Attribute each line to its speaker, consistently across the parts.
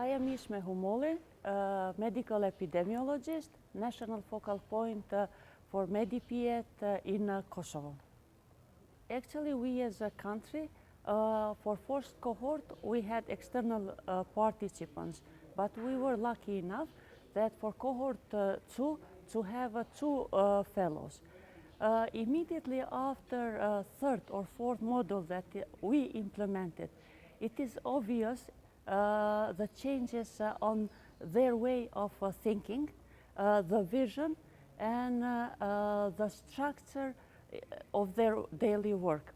Speaker 1: I am Isme Humolli, medical epidemiologist, national focal point for MediPIET in Kosovo. Actually, we as a country, for first cohort, we had external participants, but we were lucky enough that for cohort 2 to have 2 fellows. Immediately after third or fourth module that we implemented, it is obvious the changes on their way of thinking, the vision, and the structure of their daily work.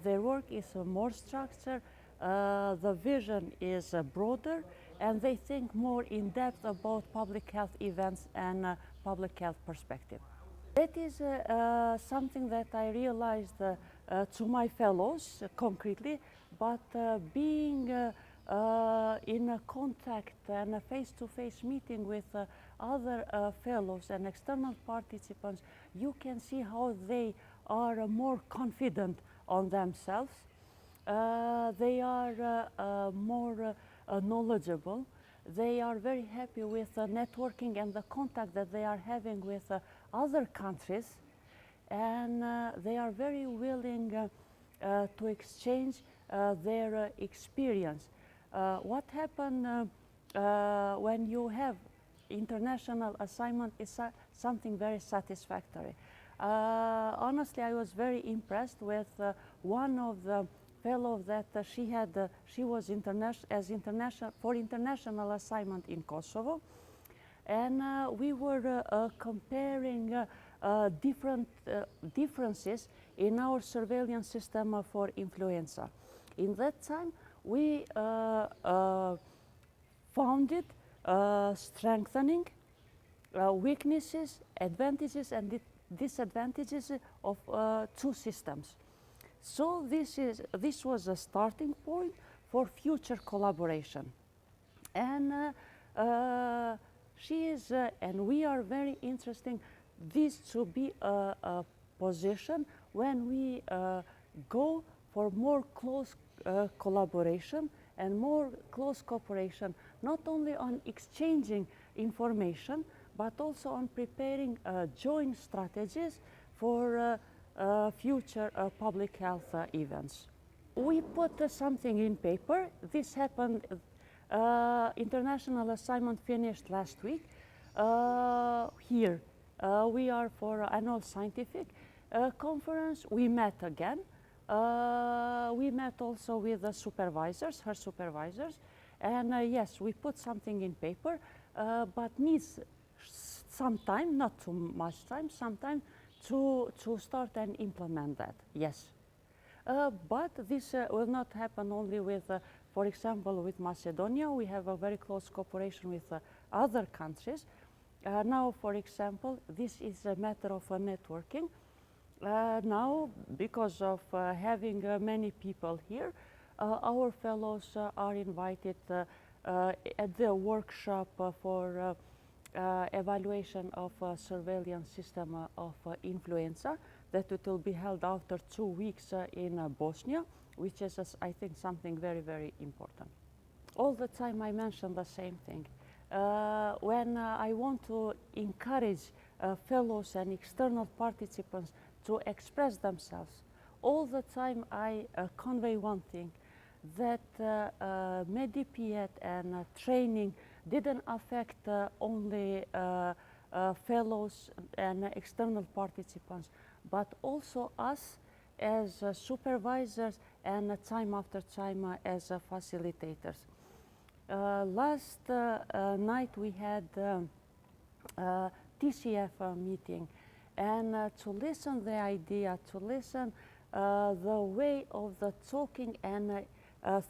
Speaker 1: Their work is more structured, the vision is broader, and they think more in depth about public health events and public health perspective. That is something that I realized to my fellows concretely, but being in a contact and a face-to-face meeting with other fellows and external participants, you can see how they are more confident on themselves. They are more knowledgeable. They are very happy with the networking and the contact that they are having with other countries, and they are very willing to exchange their experience. What happened when you have international assignment is something very satisfactory. Honestly, I was very impressed with one of the fellows that she was for international assignment in Kosovo, and we were comparing different differences in our surveillance system for influenza. In that time, we found it strengthening, weaknesses, advantages, and disadvantages of 2 systems. So this was a starting point for future collaboration, and and we are very interesting this to be a position when we go for more close collaboration and more close cooperation, not only on exchanging information, but also on preparing joint strategies for future public health events. We put something in paper. This happened, international assignment finished last week. Here, we are for annual scientific conference. We met again. We met also with the supervisors, her supervisors, and yes, we put something in paper, but needs some time, not too much time, some time to start and implement that, yes. But this will not happen only with, for example, with Macedonia. We have a very close cooperation with other countries. Now, for example, this is a matter of networking. Now, because of having many people here, our fellows are invited at the workshop for evaluation of surveillance system of influenza, that it will be held after 2 weeks in Bosnia, which is, I think, something very, very important. All the time I mention the same thing. When I want to encourage fellows and external participants to express themselves, all the time I convey one thing, that MediPIET and training didn't affect only fellows and external participants, but also us as supervisors and time after time as facilitators. Last night we had TCF meeting, and to listen the idea, to listen the way of the talking and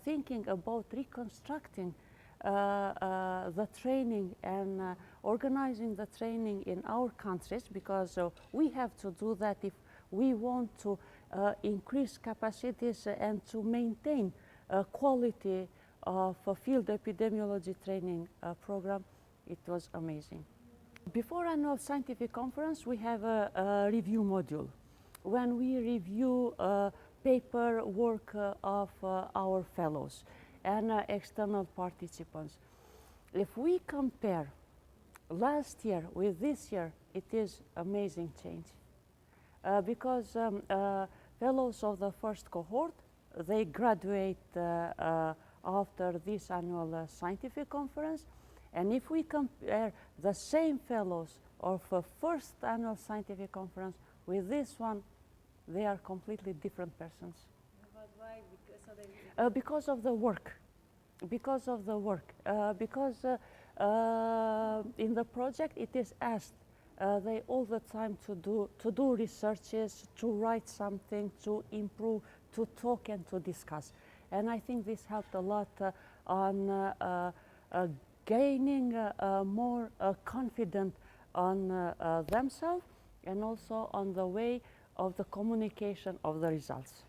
Speaker 1: thinking about reconstructing the training and organizing the training in our countries, because we have to do that if we want to increase capacities and to maintain quality of a field epidemiology training program. It was amazing. Before annual scientific conference, we have a review module when we review paper work of our fellows and external participants. if we compare last year with this year, it is amazing change. Because fellows of the first cohort, they graduate after this annual scientific conference. And if we compare the same fellows of the first annual scientific conference with this one, they are completely different persons.
Speaker 2: But why?
Speaker 1: Because of the work. Because of the work. Because in the project it is asked they all the time to do researches, to write something, to improve, to talk and to discuss. And I think this helped a lot on gaining more confidence on themselves and also on the way of the communication of the results.